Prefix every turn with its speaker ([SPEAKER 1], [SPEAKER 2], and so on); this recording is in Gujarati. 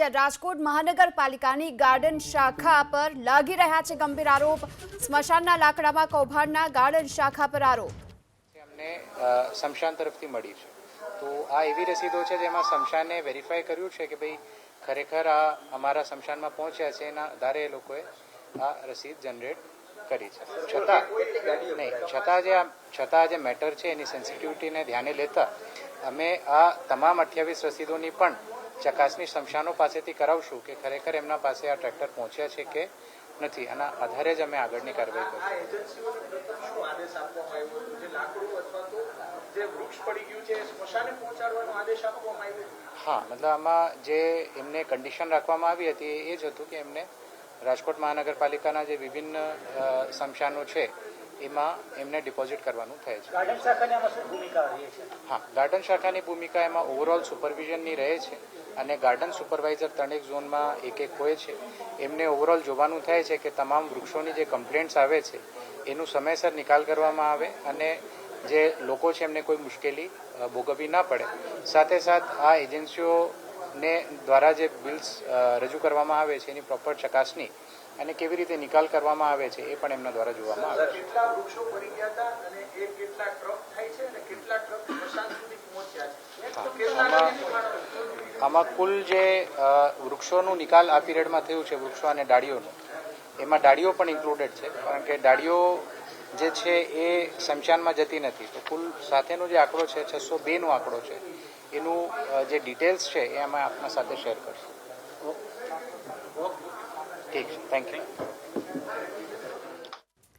[SPEAKER 1] છે। રાજકોટ મહાનગરપાલિકાની ગાર્ડન શાખા પર લાગી રહ્યા છે ગંભીર આરોપ। સ્મશાનના લાકડામાં કૌભાંડના ગાર્ડન શાખા પર આરોપ।
[SPEAKER 2] અમને સ્મશાન તરફથી મળી છે, તો આ એવી રસીદો છે જેમાં સ્મશાને વેરીફાઈ કર્યું છે કે ભાઈ ખરેખર આ અમારા સ્મશાનમાં પહોંચ્યા છે, એના આધારે એ લોકોએ આ રસીદ જનરેટ કરી છે। છતાં જે મેટર છે એની સેન્સિટિવિટીને ધ્યાને લેતા અમે આ તમામ 28 રસીદોની પણ ચકાસણી સ્મશાનો પાસેથી કરાવશું કે ખરેખર એમના પાસે આ ટ્રેક્ટર પહોંચ્યા છે કે નથી। આના આધારે જ અમે આગળની કાર્યવાહી કરીશું। હા, મતલબ આમાં જે એમને કન્ડિશન રાખવામાં આવી હતી એ જ હતું કે એમને રાજકોટ મહાનગરપાલિકાના જે વિભિન્ન સ્મશાનો છે એમાં એમને ડિપોઝિટ કરવાનું થાય છે। હા, ગાર્ડન શાખાની ભૂમિકા એમાં ઓવરઓલ સુપરવિઝનની રહે છે અને ગાર્ડન સુપરવાઇઝર ત્રણેક ઝોનમાં એક હોય છે। એમને ઓવરઓલ જોવાનું થાય છે કે તમામ વૃક્ષોની જે કમ્પ્લેન્ટ્સ આવે છે એનું સમયસર નિકાલ કરવામાં આવે અને જે લોકો છે એમને કોઈ મુશ્કેલી ભોગવવી ના પડે। સાથે સાથ આ એજન્સીઓને દ્વારા જે બિલ્સ રજૂ કરવામાં આવે છે એની પ્રોપર ચકાસણી અને કેવી રીતે નિકાલ કરવામાં આવે છે એ પણ એમના દ્વારા જોવામાં આવે છે। આમાં કુલ જે વૃક્ષોનું નિકાલ આ પીરિયડમાં થયું છે, વૃક્ષો અને ડાળીઓનું, એમાં ડાળીઓ પણ ઇન્ક્લુડેડ છે, કારણ કે ડાળીઓ જે છે એ સ્મશાનમાં જતી નથી। તો કુલ સાથેનો જે આંકડો છે 602નો આંકડો છે, એનું જે ડિટેલ્સ છે એ અમે આપના સાથે શેર કરશું। ઠીક છે, થેન્ક યુ।